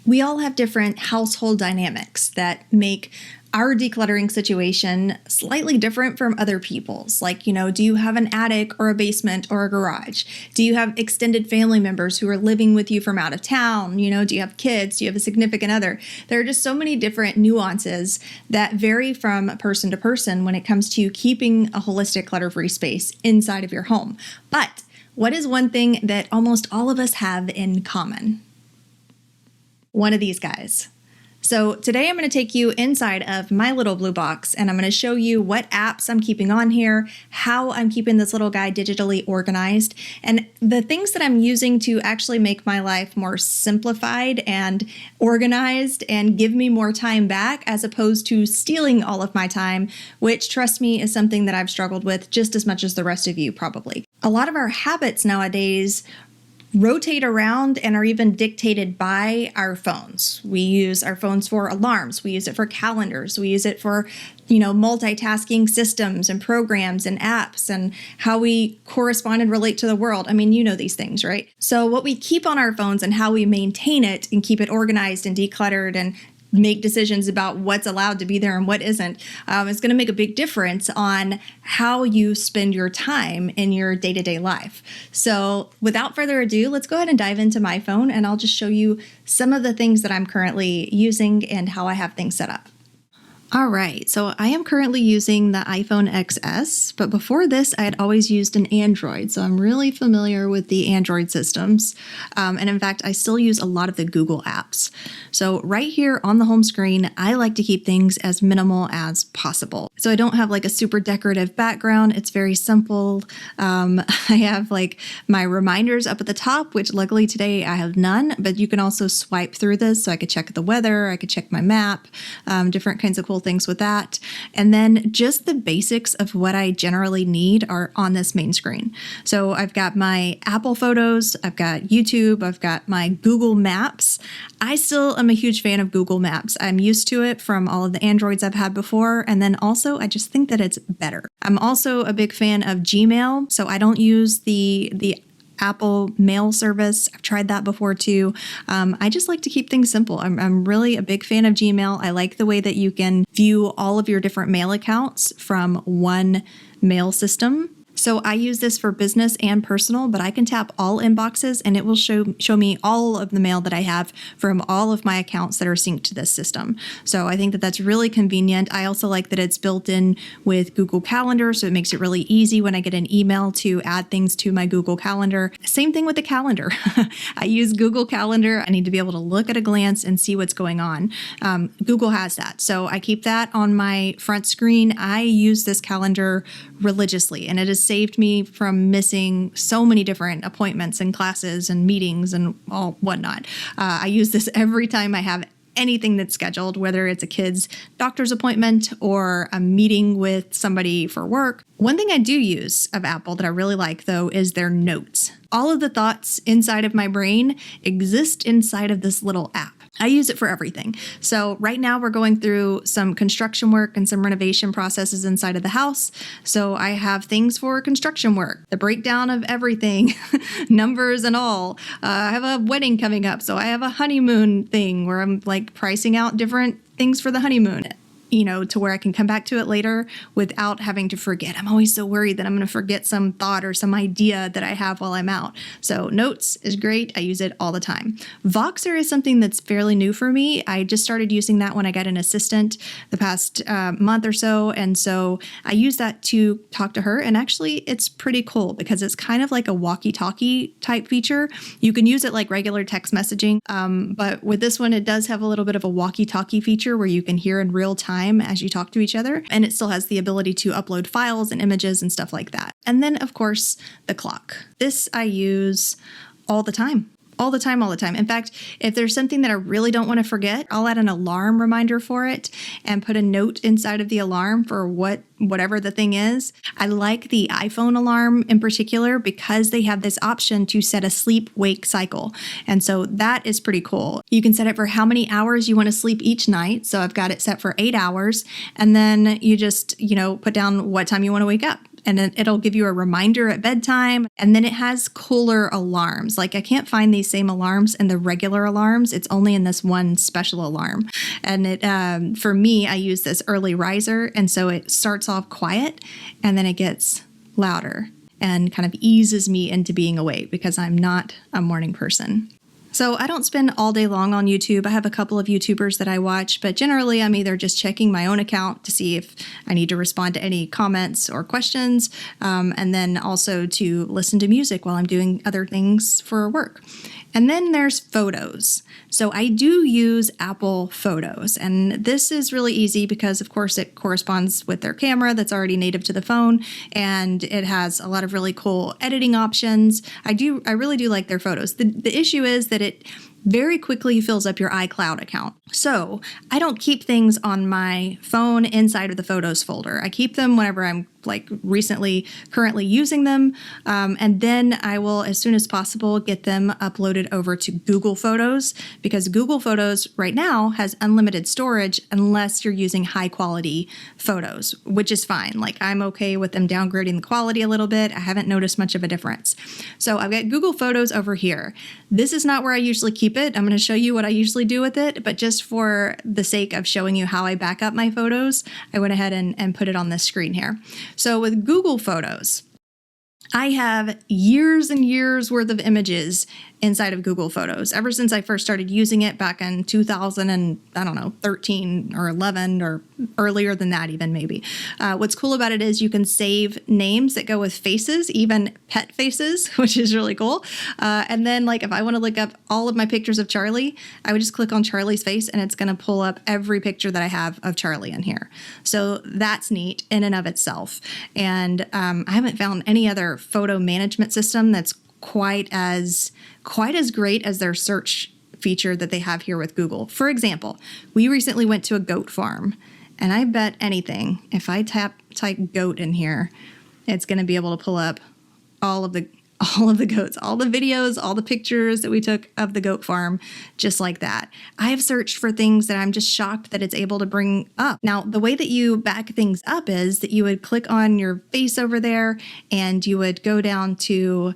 We all have different household dynamics that make our decluttering situation slightly different from other people's. Like, do you have an attic or a basement or a garage? Do you have extended family members who are living with you from out of town? Do you have kids? Do you have a significant other? There are just so many different nuances that vary from person to person when it comes to keeping a holistic clutter-free space inside of your home. But what is one thing that almost all of us have in common? One of these guys. So today I'm going to take you inside of my little blue box and I'm going to show you what apps I'm keeping on here, how I'm keeping this little guy digitally organized, and the things that I'm using to actually make my life more simplified and organized and give me more time back as opposed to stealing all of my time, which, trust me, is something that I've struggled with just as much as the rest of you probably. A lot of our habits nowadays rotate around and are even dictated by our phones. We use our phones for alarms. We use it for calendars. We use it for, multitasking systems and programs and apps and how we correspond and relate to the world. I mean, you know these things, right? So what we keep on our phones and how we maintain it and keep it organized and decluttered and make decisions about what's allowed to be there and what isn't, is going to make a big difference on how you spend your time in your day-to-day life. So without further ado, let's go ahead and dive into my phone and I'll just show you some of the things that I'm currently using and how I have things set up. All right, so I am currently using the iPhone XS, but before this, I had always used an Android, so I'm really familiar with the Android systems. And in fact, I still use a lot of the Google apps. So right here on the home screen, I like to keep things as minimal as possible. So I don't have like a super decorative background. It's very simple. I have like my reminders up at the top, which luckily today I have none, but you can also swipe through this. So I could check the weather, I could check my map, different kinds of cool things with that. And then just the basics of what I generally need are on this main screen. So I've got my Apple Photos, I've got YouTube, I've got my Google Maps. I still am a huge fan of Google Maps. I'm used to it from all of the Androids I've had before. And then also I just think that it's better. I'm also a big fan of Gmail. So I don't use the Apple mail service. I've tried that before too. I just like to keep things simple. I'm really a big fan of Gmail. I like the way that you can view all of your different mail accounts from one mail system. So I use this for business and personal, but I can tap all inboxes and it will show me all of the mail that I have from all of my accounts that are synced to this system. So I think that that's really convenient. I also like that it's built in with Google Calendar, so it makes it really easy when I get an email to add things to my Google Calendar. Same thing with the calendar. I use Google Calendar. I need to be able to look at a glance and see what's going on. Google has that. So I keep that on my front screen. I use this calendar religiously and it has saved me from missing so many different appointments and classes and meetings and all whatnot. I use this every time I have anything that's scheduled, whether it's a kid's doctor's appointment or a meeting with somebody for work. One thing I do use of Apple that I really like, though, is their notes. All of the thoughts inside of my brain exist inside of this little app. I use it for everything. So right now we're going through some construction work and some renovation processes inside of the house. So I have things for construction work, the breakdown of everything, numbers and all. I have a wedding coming up, so I have a honeymoon thing where I'm like pricing out different things for the honeymoon, to where I can come back to it later without having to forget. I'm always so worried that I'm going to forget some thought or some idea that I have while I'm out. So Notes is great. I use it all the time. Voxer is something that's fairly new for me. I just started using that when I got an assistant the past month or so. And so I use that to talk to her. And actually, it's pretty cool because it's kind of like a walkie-talkie type feature. You can use it like regular text messaging. But with this one, it does have a little bit of a walkie-talkie feature where you can hear in real time as you talk to each other. And it still has the ability to upload files and images and stuff like that. And then, of course, the clock. This I use all the time. All the time. In fact, if there's something that I really don't want to forget, I'll add an alarm reminder for it and put a note inside of the alarm for whatever the thing is. I like the iPhone alarm in particular because they have this option to set a sleep-wake cycle. And so that is pretty cool. You can set it for how many hours you want to sleep each night. So I've got it set for 8 hours. And then you just, put down what time you want to wake up. and then it'll give you a reminder at bedtime. And then it has cooler alarms. Like I can't find these same alarms in the regular alarms. It's only in this one special alarm. And it, for me, I use this early riser. And so it starts off quiet and then it gets louder and kind of eases me into being awake because I'm not a morning person. So I don't spend all day long on YouTube. I have a couple of YouTubers that I watch, but generally I'm either just checking my own account to see if I need to respond to any comments or questions, and then also to listen to music while I'm doing other things for work. And then there's photos. So I do use Apple Photos, and this is really easy because of course it corresponds with their camera that's already native to the phone, and it has a lot of really cool editing options. I really do like their photos. The issue is that it very quickly fills up your iCloud account. So I don't keep things on my phone inside of the Photos folder. I keep them whenever I'm currently using them. And then I will, as soon as possible, get them uploaded over to Google Photos, because Google Photos right now has unlimited storage unless you're using high quality photos, which is fine. Like I'm okay with them downgrading the quality a little bit. I haven't noticed much of a difference. So I've got Google Photos over here. This is not where I usually keep it. I'm going to show you what I usually do with it, but just for the sake of showing you how I back up my photos, I went ahead and put it on this screen here. So with Google Photos, I have years and years worth of images inside of Google Photos ever since I first started using it back in 2013 or 11 or earlier than that even maybe. What's cool about it is you can save names that go with faces, even pet faces, which is really cool. And then like if I want to look up all of my pictures of Charlie, I would just click on Charlie's face and it's going to pull up every picture that I have of Charlie in here. So that's neat in and of itself. And I haven't found any other photo management system that's quite as great as their search feature that they have here with Google. For example, we recently went to a goat farm, and I bet anything, if I type goat in here, it's going to be able to pull up all of the goats, all the videos, all the pictures that we took of the goat farm, just like that. I have searched for things that I'm just shocked that it's able to bring up. Now, the way that you back things up is that you would click on your face over there and you would go down to,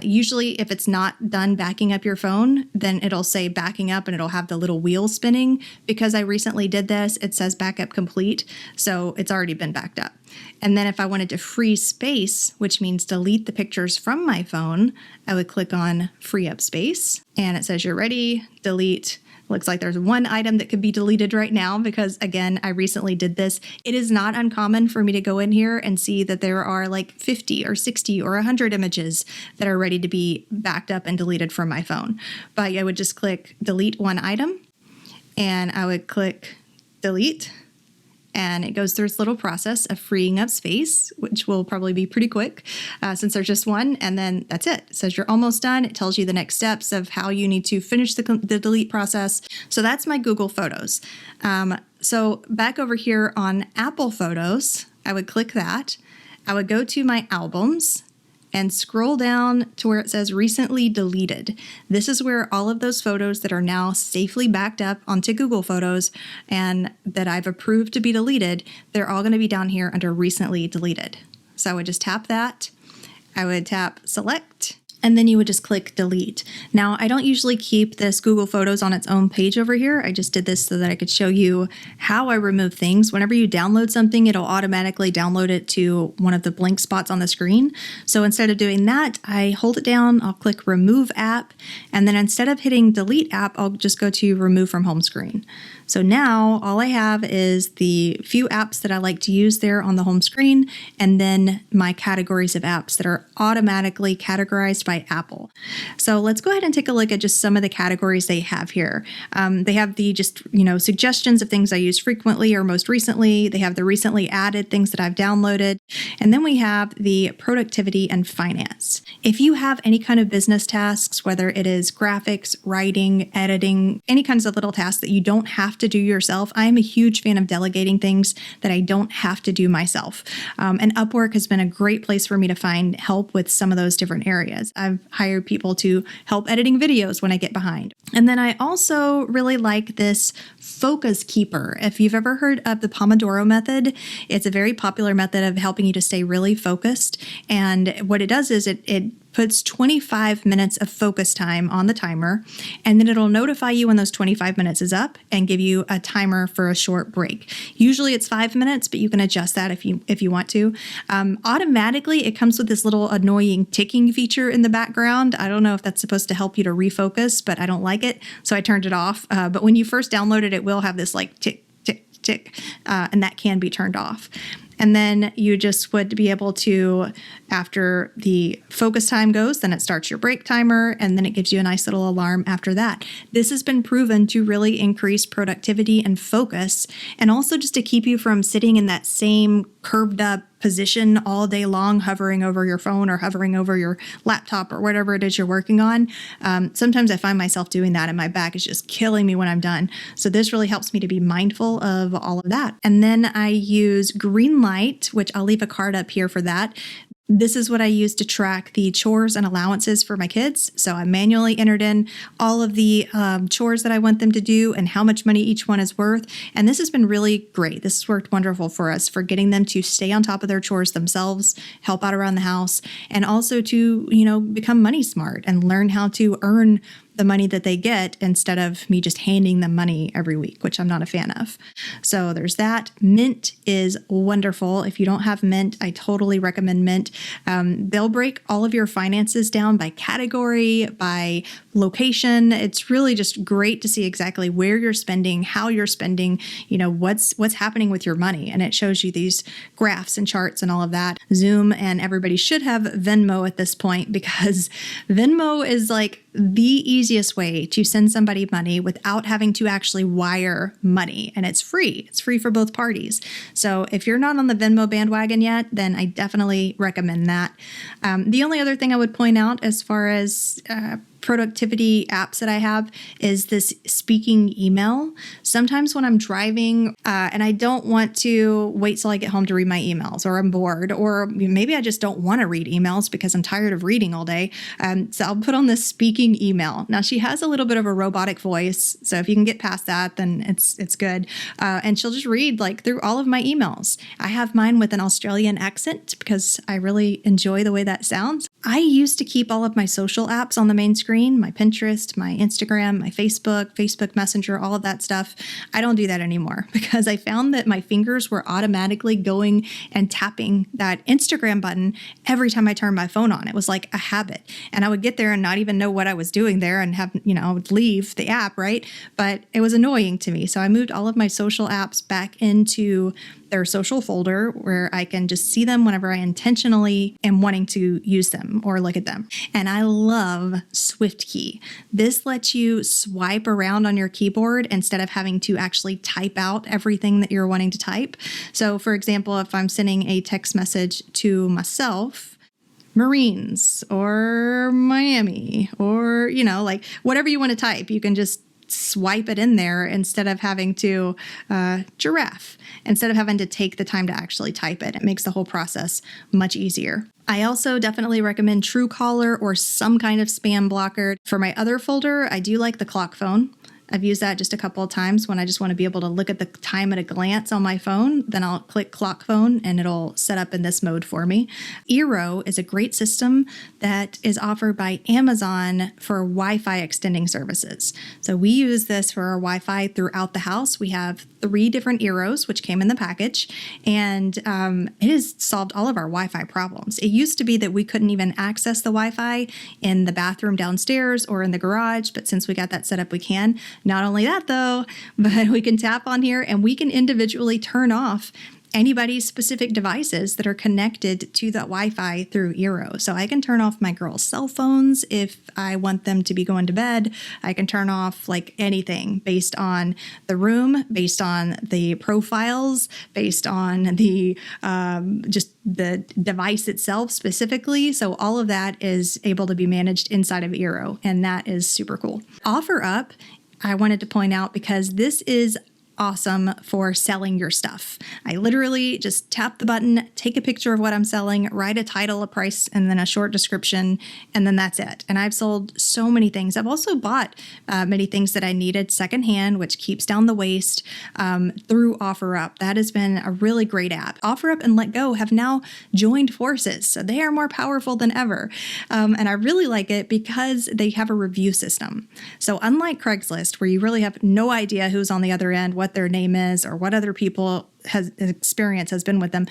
usually if it's not done backing up your phone, then it'll say backing up and it'll have the little wheel spinning. Because I recently did this, it says backup complete, so it's already been backed up. And then if I wanted to free space, which means delete the pictures from my phone, I would click on free up space and it says you're ready, delete. Looks like there's one item that could be deleted right now because, again, I recently did this. It is not uncommon for me to go in here and see that there are like 50 or 60 or 100 images that are ready to be backed up and deleted from my phone. But I would just click delete one item and I would click delete. And it goes through its little process of freeing up space, which will probably be pretty quick since there's just one. And then that's it. It says you're almost done. It tells you the next steps of how you need to finish the delete process. So that's my Google Photos. So back over here on Apple Photos, I would click that. I would go to my albums and scroll down to where it says recently deleted. This is where all of those photos that are now safely backed up onto Google Photos and that I've approved to be deleted, they're all going to be down here under recently deleted. So I would just tap that. I would tap select. And then you would just click delete. Now, I don't usually keep this Google Photos on its own page over here. I just did this so that I could show you how I remove things. Whenever you download something, it'll automatically download it to one of the blank spots on the screen. So instead of doing that, I hold it down, I'll click remove app, and then instead of hitting delete app, I'll just go to remove from home screen. So now all I have is the few apps that I like to use there on the home screen, and then my categories of apps that are automatically categorized by Apple. So let's go ahead and take a look at just some of the categories they have here. They have the suggestions of things I use frequently or most recently. They have the recently added things that I've downloaded. And then we have the productivity and finance. If you have any kind of business tasks, whether it is graphics, writing, editing, any kinds of little tasks that you don't have to do yourself, I am a huge fan of delegating things that I don't have to do myself. And Upwork has been a great place for me to find help with some of those different areas. I've hired people to help editing videos when I get behind. And then I also really like this focus keeper. If you've ever heard of the Pomodoro method, it's a very popular method of helping you to stay really focused. And what it does is it puts 25 minutes of focus time on the timer, and then it'll notify you when those 25 minutes is up and give you a timer for a short break. Usually it's 5 minutes, but you can adjust that if you want to. Automatically, it comes with this little annoying ticking feature in the background. I don't know if that's supposed to help you to refocus, but I don't like it, so I turned it off. But when you first download it, it will have this like tick, tick, tick, and that can be turned off. And then you just would be able to, after the focus time goes, then it starts your break timer, and then it gives you a nice little alarm after that. This has been proven to really increase productivity and focus, and also just to keep you from sitting in that same curved up position all day long, hovering over your phone or hovering over your laptop or whatever it is you're working on. Sometimes I find myself doing that and my back is just killing me when I'm done. So this really helps me to be mindful of all of that. And then I use Greenlight, which I'll leave a card up here for that. This is what I use to track the chores and allowances for my kids. So I manually entered in all of the chores that I want them to do and how much money each one is worth. And this has been really great. This has worked wonderful for us for getting them to stay on top of their chores themselves, help out around the house, and also to, become money smart and learn how to earn the money that they get instead of me just handing them money every week, which I'm not a fan of. So there's that. Mint is wonderful. If you don't have Mint, I totally recommend Mint. They'll break all of your finances down by category, by location. It's really just great to see exactly where you're spending, how you're spending, what's happening with your money. And it shows you these graphs and charts and all of that. Zoom and everybody should have Venmo at this point, because Venmo is like the easiest way to send somebody money without having to actually wire money. And it's free. It's free for both parties. So if you're not on the Venmo bandwagon yet, then I definitely recommend that. The only other thing I would point out as far as productivity apps that I have is this speaking email. Sometimes when I'm driving and I don't want to wait till I get home to read my emails, or I'm bored, or maybe I just don't want to read emails because I'm tired of reading all day. So I'll put on this speaking email. Now she has a little bit of a robotic voice, so if you can get past that, then it's good. And she'll just read through all of my emails. I have mine with an Australian accent because I really enjoy the way that sounds. I used to keep all of my social apps on the main screen, my Pinterest, my Instagram, my Facebook Messenger, all of that stuff. I don't do that anymore because I found that my fingers were automatically going and tapping that Instagram button every time I turned my phone on. It was like a habit. And I would get there and not even know what I was doing there and have, I would leave the app, right? But it was annoying to me. So I moved all of my social apps back into their social folder where I can just see them whenever I intentionally am wanting to use them or look at them. And I love SwiftKey. This lets you swipe around on your keyboard instead of having to actually type out everything that you're wanting to type. So for example, if I'm sending a text message to myself, Marines or Miami or, whatever you want to type, you can just swipe it in there instead of having to giraffe, instead of having to take the time to actually type it. It makes the whole process much easier. I also definitely recommend Truecaller or some kind of spam blocker. For my other folder, I do like the clock phone. I've used that just a couple of times when I just want to be able to look at the time at a glance on my phone. Then I'll click clock phone and it'll set up in this mode for me. Eero is a great system that is offered by Amazon for Wi-Fi extending services. So we use this for our Wi-Fi throughout the house. We have 3 different Eeros, which came in the package, and it has solved all of our Wi-Fi problems. It used to be that we couldn't even access the Wi-Fi in the bathroom downstairs or in the garage, but since we got that set up, we can. Not only that though, but we can tap on here and we can individually turn off anybody's specific devices that are connected to that Wi-Fi through Eero. So I can turn off my girls' cell phones if I want them to be going to bed. I can turn off anything based on the room, based on the profiles, based on the just the device itself specifically. So all of that is able to be managed inside of Eero, and that is super cool. OfferUp, I wanted to point out because this is awesome for selling your stuff. I literally just tap the button, take a picture of what I'm selling, write a title, a price, and then a short description, and then that's it. And I've sold so many things. I've also bought many things that I needed secondhand, which keeps down the waste, through OfferUp. That has been a really great app. OfferUp and Let Go have now joined forces, so they are more powerful than ever. And I really like it because they have a review system. So unlike Craigslist, where you really have no idea who's on the other end, what their name is, or what other people experience has been with them,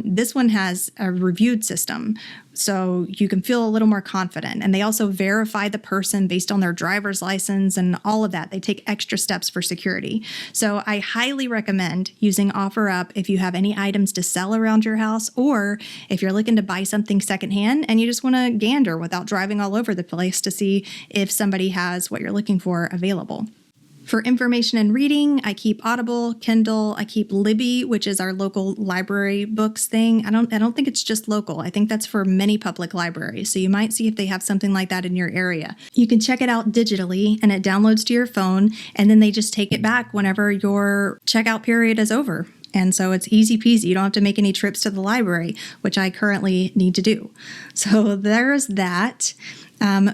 this one has a reviewed system, so you can feel a little more confident. And they also verify the person based on their driver's license and all of that. They take extra steps for security. So I highly recommend using OfferUp if you have any items to sell around your house, or if you're looking to buy something secondhand and you just want to gander without driving all over the place to see if somebody has what you're looking for available. For information and reading, I keep Audible, Kindle, I keep Libby, which is our local library books thing. I don't think it's just local. I think that's for many public libraries. So you might see if they have something like that in your area. You can check it out digitally and it downloads to your phone, and then they just take it back whenever your checkout period is over. And so it's easy peasy. You don't have to make any trips to the library, which I currently need to do. So there's that.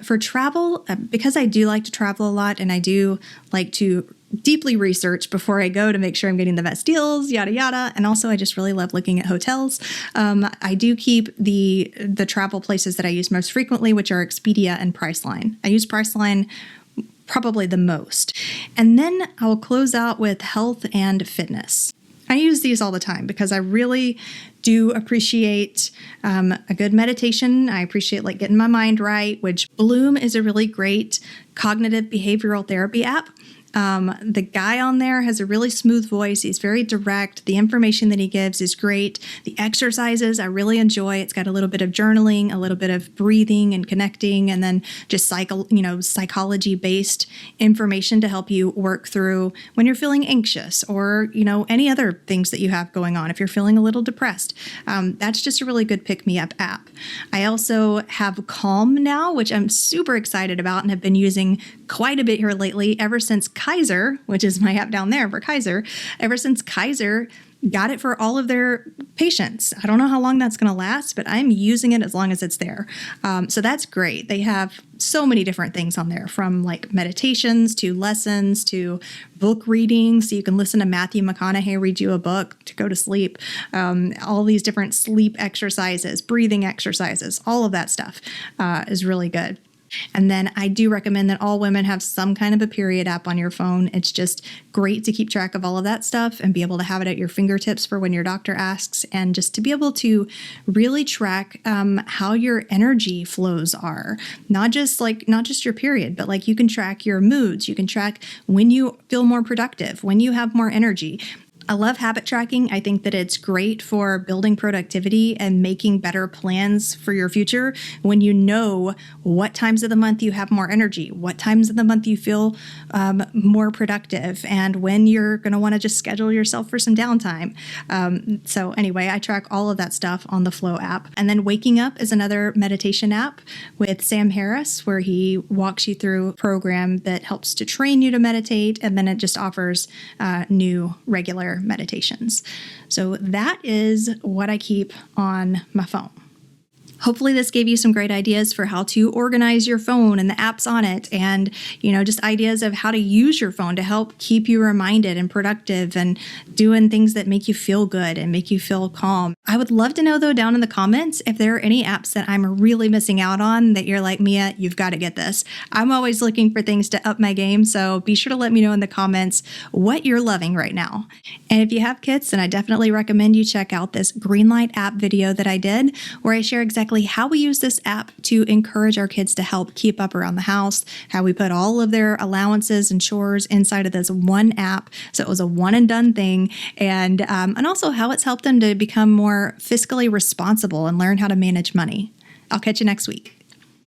For travel, because I do like to travel a lot and I do like to deeply research before I go to make sure I'm getting the best deals, yada, yada. And also I just really love looking at hotels. I do keep the travel places that I use most frequently, which are Expedia and Priceline. I use Priceline probably the most. And then I'll close out with health and fitness. I use these all the time because I really do appreciate a good meditation. I appreciate getting my mind right, which Bloom is a really great cognitive behavioral therapy app. The guy on there has a really smooth voice. He's very direct. The information that he gives is great. The exercises I really enjoy. It's got a little bit of journaling, a little bit of breathing and connecting, and then just psychology-based information to help you work through when you're feeling anxious or, any other things that you have going on. If you're feeling a little depressed, that's just a really good pick-me-up app. I also have Calm now, which I'm super excited about and have been using quite a bit here lately, ever since Kaiser, which is my app down there for Kaiser, ever since Kaiser got it for all of their patients. I don't know how long that's going to last, but I'm using it as long as it's there. So that's great. They have so many different things on there, from meditations to lessons to book reading. So you can listen to Matthew McConaughey read you a book to go to sleep. All these different sleep exercises, breathing exercises, all of that stuff is really good. And then I do recommend that all women have some kind of a period app on your phone. It's just great to keep track of all of that stuff and be able to have it at your fingertips for when your doctor asks, and just to be able to really track how your energy flows are. Not just your period, but you can track your moods. You can track when you feel more productive, when you have more energy. I love habit tracking. I think that it's great for building productivity and making better plans for your future when you know what times of the month you have more energy, what times of the month you feel more productive, and when you're going to want to just schedule yourself for some downtime. So anyway, I track all of that stuff on the Flow app. And then Waking Up is another meditation app with Sam Harris, where he walks you through a program that helps to train you to meditate, and then it just offers new regular meditations. So that is what I keep on my phone. Hopefully this gave you some great ideas for how to organize your phone and the apps on it, and, just ideas of how to use your phone to help keep you reminded and productive and doing things that make you feel good and make you feel calm. I would love to know, though, down in the comments, if there are any apps that I'm really missing out on that you're like, Mia, you've got to get this. I'm always looking for things to up my game, so be sure to let me know in the comments what you're loving right now. And if you have kids, then I definitely recommend you check out this Greenlight app video that I did, where I share exactly how we use this app to encourage our kids to help keep up around the house, how we put all of their allowances and chores inside of this one app, so it was a one and done thing, and also how it's helped them to become more fiscally responsible and learn how to manage money. I'll catch you next week.